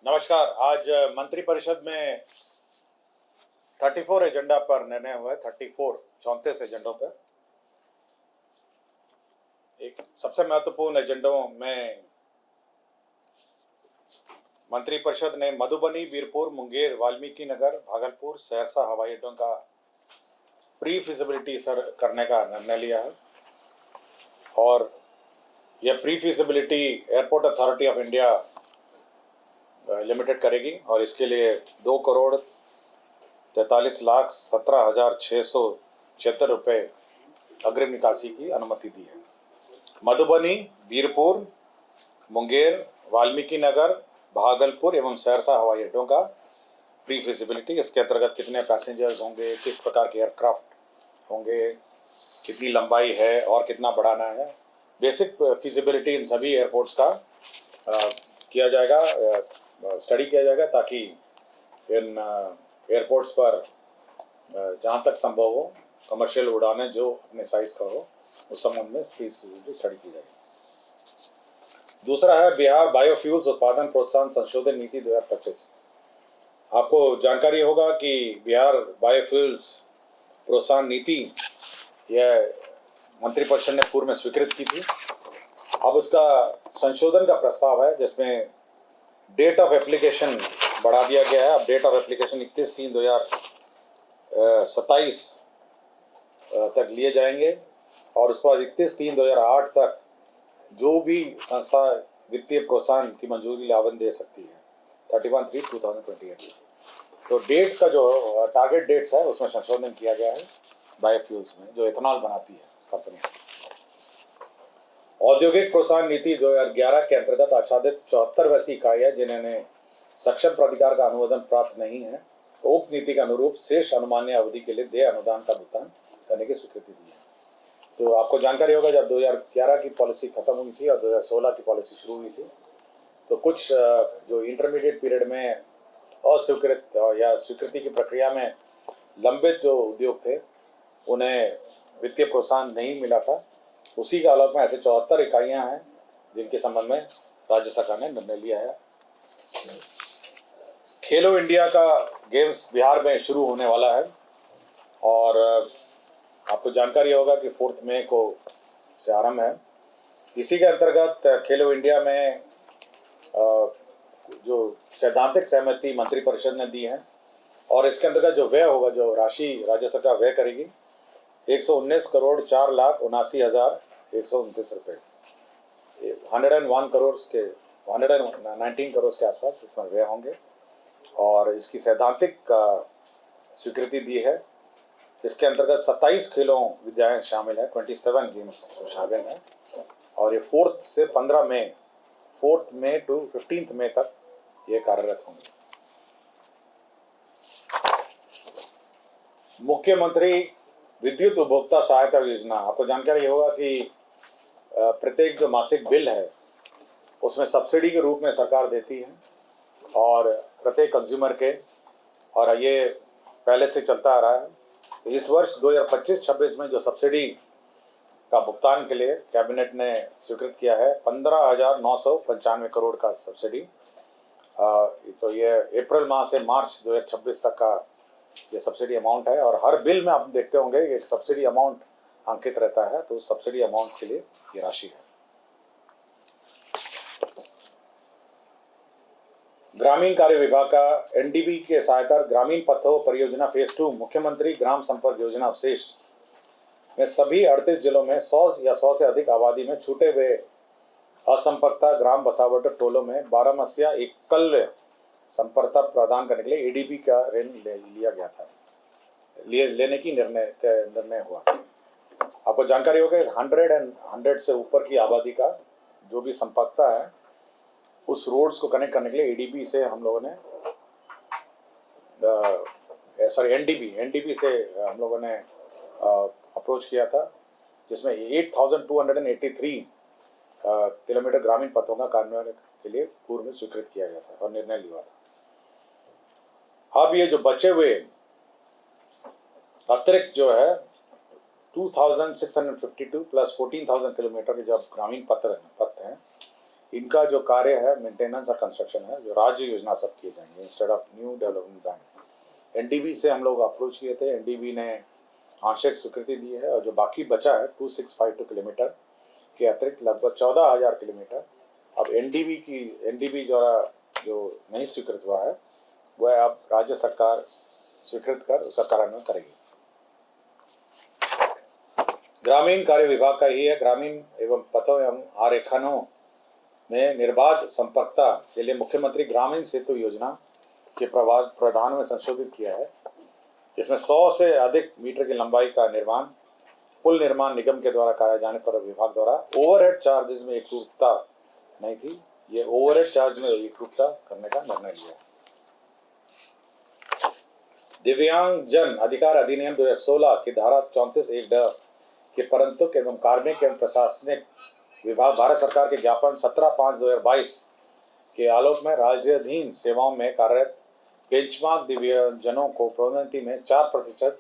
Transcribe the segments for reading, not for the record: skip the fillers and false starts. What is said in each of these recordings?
नमस्कार। आज मंत्रिपरिषद में 34 एजेंडा पर निर्णय हुआ है। 34 एजेंडों पर एक सबसे महत्वपूर्ण एजेंडों में मंत्रिपरिषद ने मधुबनी, बीरपुर, मुंगेर, वाल्मीकि नगर, भागलपुर, सहरसा हवाई अड्डों का प्री फिजिबिलिटी करने का निर्णय लिया है। और यह pre feasibility airport authority of India limited करेगी और इसके लिए 2,43,17,676 रुपये अग्रिम निकासी की अनुमति दी है। मधुबनी, बीरपुर, मुंगेर, वाल्मीकि नगर, भागलपुर एवं सहरसा हवाई अड्डों का प्री फिजिबिलिटी, इसके अंतर्गत कितने पैसेंजर्स होंगे, किस प्रकार के एयरक्राफ्ट होंगे, कितनी लंबाई है और कितना बढ़ाना है, बेसिक फिजिबिलिटी इन सभी एयरपोर्ट्स का किया जाएगा, स्टडी किया जाएगा, ताकि इन एयरपोर्ट्स पर जहाँ तक संभव हो कमर्शियल उड़ानें जो अपने साइज का हो उस संबंध में फिजिबिलिटी स्टडी की जाएगी। दूसरा है बिहार बायोफ्यूल्स उत्पादन प्रोत्साहन संशोधन नीति 2025। आपको जानकारी होगा कि बिहार बायोफ्यूल्स प्रोत्साहन नीति यह मंत्रिपरिषद ने पूर्व में स्वीकृत की थी। अब उसका संशोधन का प्रस्ताव है जिसमें डेट ऑफ एप्लीकेशन बढ़ा दिया गया है। अब डेट ऑफ एप्लीकेशन 31/3/2027 तक लिए जाएंगे और उसके बाद 31/3/2008 तक जो भी संस्था वित्तीय प्रोत्साहन की मंजूरी आवेदन दे सकती है 31/3/2028। तो डेट्स का जो टारगेट डेट्स है उसमें संशोधन किया गया है बायोफ्यूल्स में, जो इथेनॉल बनाती है कंपनी। औद्योगिक प्रोत्साहन नीति 2011 के अंतर्गत आच्छादित 74 वैसी इकाइयां जिन्होंने सक्षम प्राधिकार का अनुमोदन प्राप्त नहीं है, उक्त नीति के अनुरूप शेष अनुमान्य अवधि के लिए देय अनुदान का भुगतान करने की स्वीकृति दी है। तो आपको जानकारी होगा जब 2011 की पॉलिसी खत्म हुई थी और 2016 की पॉलिसी शुरू हुई थी, तो कुछ जो इंटरमीडिएट पीरियड में अस्वीकृत या स्वीकृति की प्रक्रिया में लंबित जो उद्योग थे उन्हें वित्तीय प्रोत्साहन नहीं मिला था। उसी के आलोक में ऐसे 74 इकाइयां हैं जिनके संबंध में राज्य सरकार ने निर्णय लिया है। खेलो इंडिया का गेम्स बिहार में शुरू होने वाला है और आपको जानकारी होगा कि 4 मई को से आरंभ है। इसी के अंतर्गत खेलो इंडिया में जो सैद्धांतिक सहमति मंत्रिपरिषद ने दी है और इसके अंतर्गत जो व्यय होगा, जो राशि राज्य सरकार व्यय करेगी 119,04,89,129 रुपये, 119 करोड़ के आसपास इसमें व्यय होंगे और इसकी सैद्धांतिक स्वीकृति दी है। इसके अंतर्गत 27 खेलों विद्यालय शामिल है, 27 गेम्स शामिल हैं और ये 4 से 15 मई 4 मई टू 15 मई तक ये कार्यरत होंगे। मुख्यमंत्री विद्युत उपभोक्ता सहायता योजना, आपको जानकारी होगा कि प्रत्येक जो मासिक बिल है उसमें सब्सिडी के रूप में सरकार देती है और प्रत्येक कंज्यूमर के, और ये पहले से चलता आ रहा है। तो इस वर्ष 2025-26 में जो सब्सिडी का भुगतान के लिए कैबिनेट ने स्वीकृत किया है 15,995 करोड़ का सब्सिडी। तो ये अप्रैल माह से मार्च 2026 तक का ये सब्सिडी अमाउंट है और हर बिल में आप देखते होंगे एक सब्सिडी अमाउंट अंकित रहता है, तो सब्सिडी अमाउंट के लिए ये राशि है। ग्रामीण कार्य विभाग का एनडीबी के सहायता ग्रामीण पथों परियोजना फेज 2 मुख्यमंत्री ग्राम संपर्क योजना अवशेष में सभी 38 जिलों में 100 या 100 से अधिक आबादी में छूटे हुए असंपर्कता ग्राम बसावट टोलों में 12 मसीहा एकल संपर्कता प्रदान करने के लिए एडीबी का ऋण लिया गया था, लेने की निर्णय हुआ। आपको जानकारी होगी 100 से ऊपर की आबादी का जो भी संपर्कता है उस रोड्स को कनेक्ट करने के लिए एडीबी से हम लोगों ने एनडीबी से हम लोगों ने अप्रोच किया था, जिसमें 8,283 किलोमीटर ग्रामीण पथों का कार्यान्वयन के लिए पूर्व में स्वीकृत किया गया था और निर्णय लिया था। अब ये जो बचे हुए अतिरिक्त जो है 2,652 प्लस 14,000 किलोमीटर के जो ग्रामीण पथ हैं इनका जो कार्य है मेंटेनेंस और कंस्ट्रक्शन है, जो राज्य योजना सब किए जाएंगे instead of new development bank. NDB से हम लोग अप्रोच किए थे, एनडीबी ने आंशिक स्वीकृति दी है, और जो बाकी बचा है 2652 किलोमीटर के अतिरिक्त लगभग 14,000 किलोमीटर अब एनडीबी द्वारा जो नहीं स्वीकृत हुआ है वह अब राज्य सरकार स्वीकृत कर उसका कार्यान्वयन करेगी। ग्रामीण कार्य विभाग का ही है, ग्रामीण एवं पथों एवं आरेखनों में निर्बाध संपर्कता के लिए मुख्यमंत्री ग्रामीण सेतु योजना के प्रावधान में संशोधित किया है। इसमें 100 से अधिक मीटर की लंबाई का निर्माण पुल निर्माण निगम के द्वारा कराए जाने पर विभाग द्वारा ओवरहेड चार्जेस में एकरूपता नहीं थी, ये ओवरहेड चार्ज में एकरूपता करने का निर्णय लिया। दिव्यांगजन अधिकार अधिनियम 2016 की धारा 34(1) के परंतु एवं कार्मिक एवं प्रशासनिक विभाग भारत सरकार के ज्ञापन 17/5/2022 के आलोक में राज्याधीन सेवाओं में कार्यरत बेंचमार्क दिव्यांगजनों को प्रोन्नति में 4%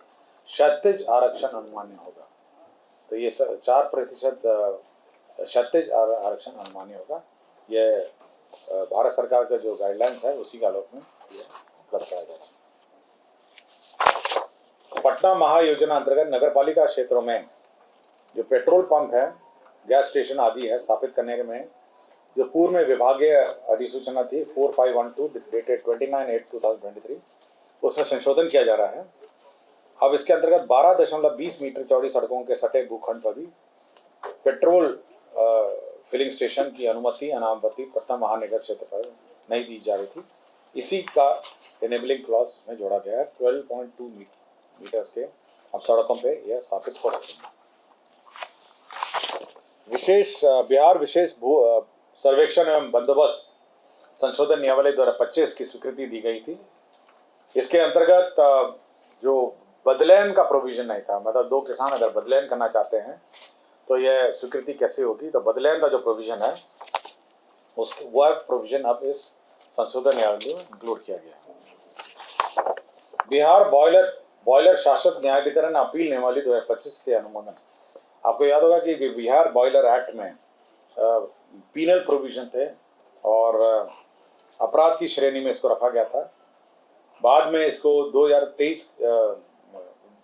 क्षैतिज आरक्षण अनुमान्य होगा। तो ये 4% क्षैतिज आरक्षण अनुमान्य होगा। ये भारत सरकार का जो गाइडलाइंस है उसी के आलोक में उपलब्ध कराया जाएगा। पटना महायोजना अंतर्गत नगरपालिका क्षेत्रों में जो पेट्रोल पंप है, गैस स्टेशन आदि है स्थापित करने में जो पूर्व में विभागीय अधिसूचना थी 4512 डेटेड 29/8/2023 उसमें संशोधन किया जा रहा है। अब इसके अंतर्गत 12.20 मीटर चौड़ी सड़कों के सटे भूखंड पर भी पेट्रोल फिलिंग स्टेशन की अनुमति अनामपति पटना महानगर क्षेत्र पर नहीं दी जा रही थी। इसी का एनेबलिंग क्लॉज में जोड़ा गया है। 12.2 मीटर्स के अब सड़कों पे यह स्थापित हो सकेंगे। बिहार विशेष भू सर्वेक्षण एवं बंदोबस्त संशोधन नियमावली 2025 की स्वीकृति दी गई थी। इसके अंतर्गत जो बदलैन का प्रोविजन नहीं था, मतलब दो किसान अगर बदलैन करना चाहते हैं तो यह स्वीकृति कैसे होगी, तो बदलैन का जो प्रोविजन है उसके वह प्रोविजन अब इस संशोधन नियमावली में इंक्लूड किया गया। बिहार बॉयलर शासक न्यायाधिकरण अपील नियमावली 2025 के अनुमोदन। आपको याद होगा कि बिहार बॉयलर एक्ट में पीनल प्रोविजन थे और अपराध की श्रेणी में इसको रखा गया था। बाद में इसको 2023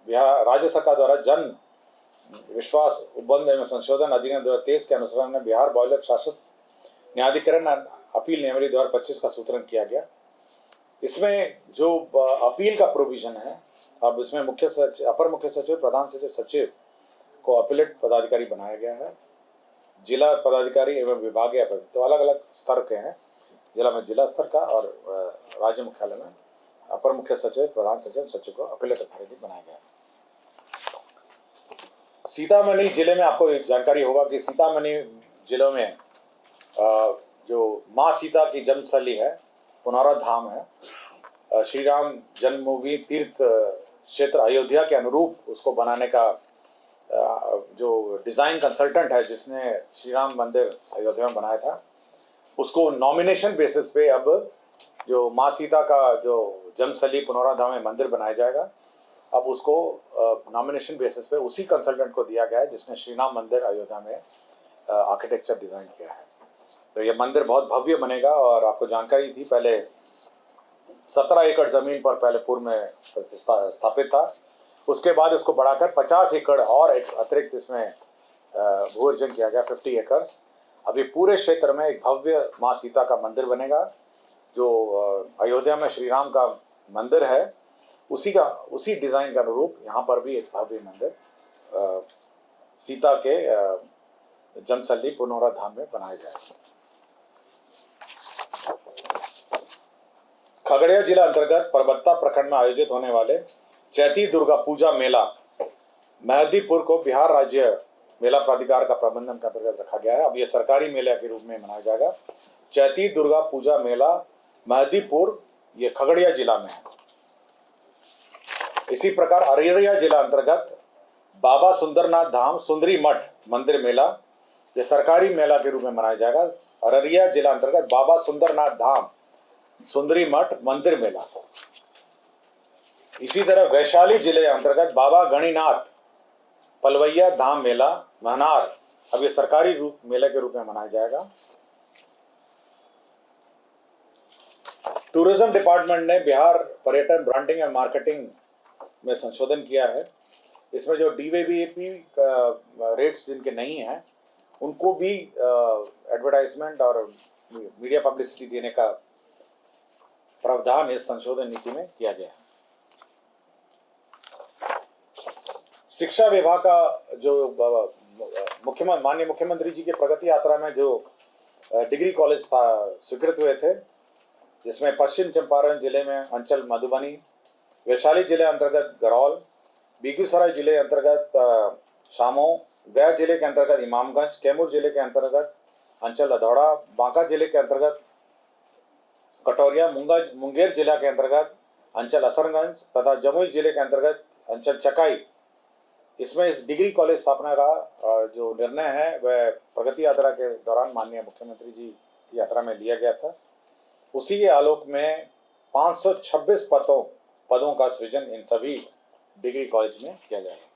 बिहार राज्य सरकार द्वारा जन विश्वास उपबंध एवं संशोधन अधिनियम 2023 के अनुसार में बिहार बॉयलर शासक न्यायाधिकरण अपील नियमावली 2025 का सूत्रण किया गया। इसमें जो अपील का प्रोविजन है, अब इसमें अपर मुख्य सचिव, प्रधान सचिव, सचिव को अपीलेट पदाधिकारी बनाया गया है। जिला पदाधिकारी एवं विभागीय तो अलग अलग स्तर के हैं, जिला में जिला स्तर का और राज्य मुख्यालय में अपर मुख्य सचिव, प्रधान सचिव, सचिव को अपीलेट अथॉरिटी बनाया गया है। सीतामढ़ी जिले में आपको एक जानकारी होगा कि सीतामढ़ी जिले में जो माँ सीता की जन्मस्थली है, पुनौरा धाम है, श्री राम जन्मभूमि तीर्थ क्षेत्र अयोध्या के अनुरूप उसको बनाने का जो डिज़ाइन कंसल्टेंट है जिसने श्री राम मंदिर अयोध्या में बनाया था, उसको नॉमिनेशन बेसिस पे अब जो माँ सीता का जो जन्मस्थली पुनौरा धाम में मंदिर बनाया जाएगा, अब उसको नॉमिनेशन बेसिस पे उसी कंसल्टेंट को दिया गया है जिसने श्री राम मंदिर अयोध्या में आर्किटेक्चर डिज़ाइन किया है। तो ये मंदिर बहुत भव्य बनेगा और आपको जानकारी थी पहले 17 एकड़ जमीन पर पहले पूर्व में स्थापित था, उसके बाद इसको बढ़ाकर 50 एकड़ और अतिरिक्त इसमें भू अर्जन किया गया 50 एकर्स। अभी पूरे क्षेत्र में एक भव्य माँ सीता का मंदिर बनेगा जो अयोध्या में श्री राम का मंदिर है, उसी डिज़ाइन के अनुरूप यहाँ पर भी एक भव्य मंदिर सीता के जन्मस्थली पुनौरा धाम में बनाया जाएगा। खगड़िया जिला अंतर्गत परबत्ता प्रखंड में आयोजित होने वाले चैती दुर्गा पूजा मेला मेहदीपुर को बिहार राज्य मेला प्राधिकार का प्रबंधन के अंतर्गत रखा गया है। अब यह सरकारी मेले के रूप में मनाया जाएगा। चैती दुर्गा पूजा मेला मेहदीपुर ये खगड़िया जिला में है। इसी प्रकार अररिया जिला अंतर्गत बाबा सुंदरनाथ धाम सुंदरी मठ मंदिर मेला ये सरकारी मेला के रूप में मनाया जाएगा। अररिया जिला अंतर्गत बाबा सुंदरनाथ धाम सुंदरी मठ मंदिर मेला। इसी तरह वैशाली जिले अंतर्गत बाबा गणिनाथ पलवैया धाम मेला महनार अब ये सरकारी मेले के रूप में मनाया जाएगा। टूरिज्म डिपार्टमेंट ने बिहार पर्यटन ब्रांडिंग एंड मार्केटिंग में संशोधन किया है। इसमें जो DVBAP रेट्स जिनके नहीं हैं उनको भी एडवर्टाइजमेंट और मीडिया पब्लिसिटी देने का प्रावधान इस संशोधन नीति में किया गया है। शिक्षा विभाग का जो माननीय मुख्यमंत्री जी के प्रगति यात्रा में जो डिग्री कॉलेज स्वीकृत हुए थे, जिसमें पश्चिम चंपारण जिले में अंचल मधुबनी, वैशाली जिले अंतर्गत गरौल, बेगूसराय जिले अंतर्गत शामो, गया जिले के अंतर्गत इमामगंज, कैमूर जिले के अंतर्गत अंचल अधौड़ा, बांका जिले के अंतर्गत कटोरिया, मुंगेर जिला के अंतर्गत अंचल असरगंज तथा जमुई जिले के अंतर्गत अंचल चकाई, इसमें इस डिग्री कॉलेज स्थापना का जो निर्णय है वह प्रगति यात्रा के दौरान माननीय मुख्यमंत्री जी की यात्रा में लिया गया था। उसी के आलोक में 526 पदों का सृजन इन सभी डिग्री कॉलेज में किया जाएगा।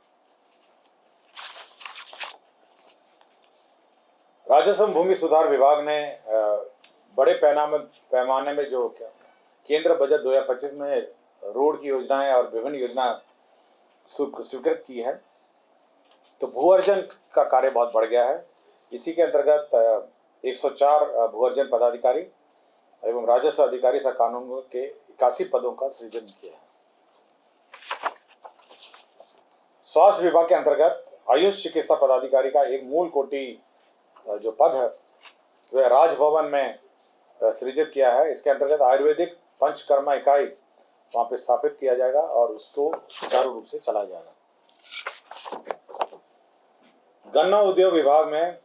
राजस्व भूमि सुधार विभाग ने बड़े पैमाने में जो केंद्र बजट 2025 में रोड की योजनाएं और विभिन्न योजना स्वीकृत की है, तो भू अर्जन का कार्य बहुत बढ़ गया है। इसी के अंतर्गत 104 भू अर्जन पदाधिकारी एवं राजस्व अधिकारी सह कानून के 81 पदों का सृजन किया है। स्वास्थ्य विभाग के अंतर्गत आयुष चिकित्सा पदाधिकारी का एक मूल कोटि जो पद है वह राजभवन में सृजित किया है। इसके अंतर्गत आयुर्वेदिक पंचकर्मा इकाई वहां पे स्थापित किया जाएगा और उसको सुचारू रूप से चलाया जाएगा। गन्ना उद्योग विभाग में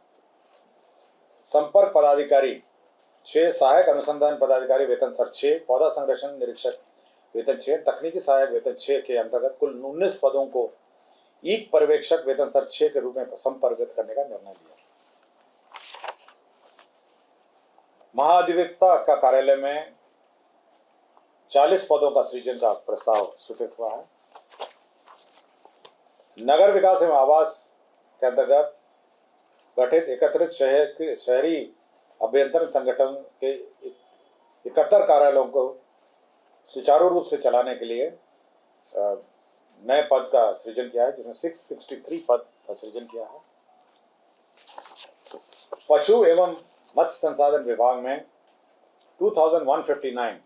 संपर्क पदाधिकारी 6, सहायक अनुसंधान पदाधिकारी वेतन स्तर 6, पौधा संरक्षण निरीक्षक वेतन 6, तकनीकी सहायक वेतन 6 के अंतर्गत कुल 19 पदों को ईक पर्यवेक्षक वेतन स्तर 6 के रूप में संपर्कित करने का निर्णय लिया। महाधिवक्ता का कार्यालय में 40 पदों का सृजन का प्रस्ताव स्वीकृत हुआ है। नगर विकास एवं आवास के अंतर्गत गठित एकत्रित शहरी अभ्यंतरण संगठन के 71 कार्यालयों को सुचारू रूप से चलाने के लिए नए पद का सृजन किया है, जिसमें 663 पद का सृजन किया है। पशु एवं मत्स्य संसाधन विभाग में 2159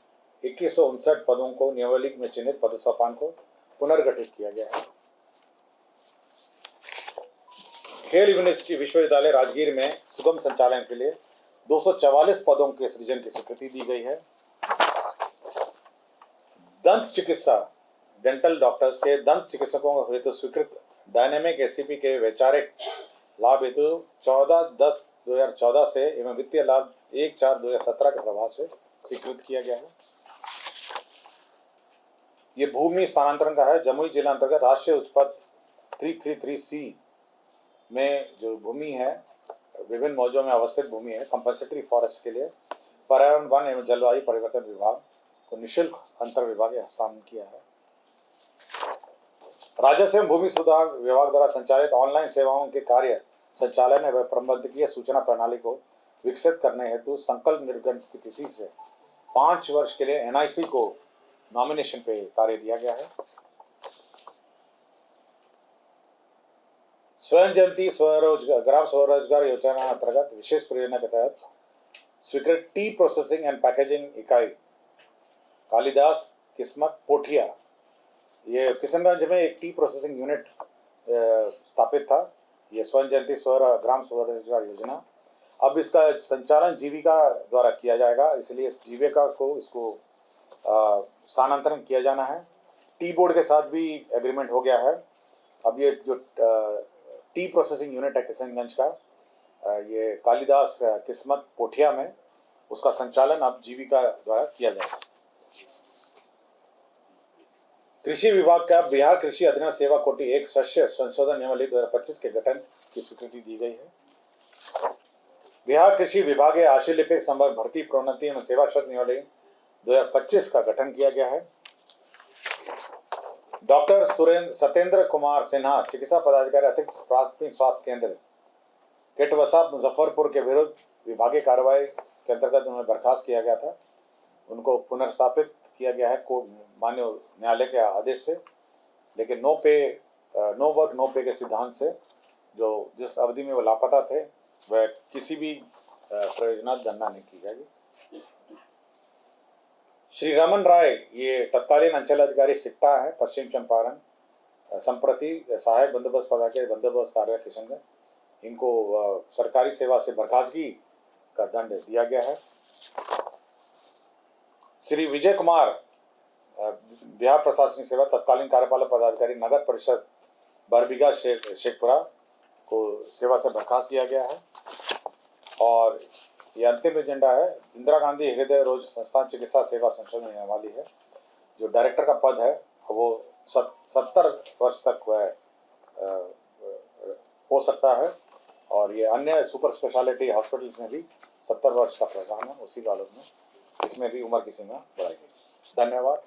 2159 पदों को नियमावली में चिन्हित पदसोपान को पुनर्गठित किया गया है। खेल यूनिवर्सिटी विश्वविद्यालय राजगीर में सुगम संचालन के लिए 244 पदों के सृजन की स्वीकृति दी गई है। दंत चिकित्सा डेंटल डॉक्टर्स के दंत चिकित्सकों हेतु स्वीकृत डायनेमिक एसीपी के वैचारिक लाभ हेतु 14/10/2014 से एवं वित्तीय लाभ 1/4/2017 के प्रभाव से स्वीकृत किया गया है। ये भूमि स्थानांतरण का है। जमुई जिला अंतर्गत राष्ट्रीय उच्च पथ 333C में जो भूमि है, विभिन्न मौजों में अवस्थित भूमि है, कंपल्सरी फॉरेस्ट के लिए पर्यावरण वन एवं जलवायु परिवर्तन विभाग को निःशुल्क अंतर विभागीय हस्तांतरण किया है। राजस्व एवं भूमि सुधार विभाग द्वारा संचालित ऑनलाइन सेवाओं के कार्य संचालन एवं प्रबंधकीय सूचना प्रणाली को विकसित करने हेतु संकल्प निर्गमन की तिथि से 5 वर्ष के लिए NIC को नॉमिनेशन पे कार्य दिया गया है। स्वयं जयंती ग्राम स्वरोजगार योजना अंतर्गत विशेष परियोजना के तहत स्वीकृत टी प्रोसेसिंग एंड पैकेजिंग इकाई कालिदास किस्मत पोठिया, ये किशनगंज में एक टी प्रोसेसिंग यूनिट स्थापित था। ये स्वयं जयंती ग्राम स्वरोजगार योजना, अब इसका संचालन जीविका द्वारा किया जाएगा, इसलिए इस जीविका को इसको स्थानांतरण किया जाना है। टी बोर्ड के साथ भी एग्रीमेंट हो गया है। अब ये जो टी प्रोसेसिंग यूनिट है किशनगंज का, ये कालिदास किस्मत पोठिया में, उसका संचालन अब जीविका द्वारा किया जाएगा। कृषि विभाग का बिहार कृषि अधिनियम सेवा कोटि 1 शस्य संशोधन नियमावली 2025 के गठन की स्वीकृति दी गई है। बिहार कृषि विभाग आशु लिपिक संवर्ग भर्ती प्रोन्नति एवं सेवा शर्त नियमावली 2025 का गठन किया गया है। डॉक्टर सत्येंद्र कुमार सिन्हा चिकित्सा पदाधिकारी अतिरिक्त प्राथमिक स्वास्थ्य केंद्र केटवसा मुजफ्फरपुर के विरुद्ध विभागीय कार्रवाई के अंतर्गत उन्हें बर्खास्त किया गया था। उनको पुनर्स्थापित किया गया है कोर्ट मान्य न्यायालय के आदेश से, लेकिन नो वर्क नो पे के सिद्धांत से जो जिस अवधि में वो लापता थे वह किसी भी प्रयोजनार्थ गणना नहीं की जाएगी। श्री रमन राय ये तत्कालीन अंचल अधिकारी सिक्टा है, पश्चिम चंपारण, संप्रति सहायक बंदोबस्त पदाधिकारी बंदोबस्त कार्यालय किशनगंज, इनको सरकारी सेवा से बर्खास्तगी का दंड दिया गया है। श्री विजय कुमार बिहार प्रशासनिक सेवा तत्कालीन कार्यपालक पदाधिकारी नगर परिषद बरबीघा शेखपुरा को सेवा से बर्खास्त किया गया है। और ये अंतिम एजेंडा है, इंदिरा गांधी हृदय रोग संस्थान चिकित्सा सेवा संशोधन नियमावली है, जो डायरेक्टर का पद है वो 70 वर्ष तक वह हो सकता है, और ये अन्य सुपर स्पेशलिटी हॉस्पिटल्स में भी 70 वर्ष का प्रावधान है, उसी कानून में इसमें भी उम्र की सीमा बढ़ाई गई। धन्यवाद।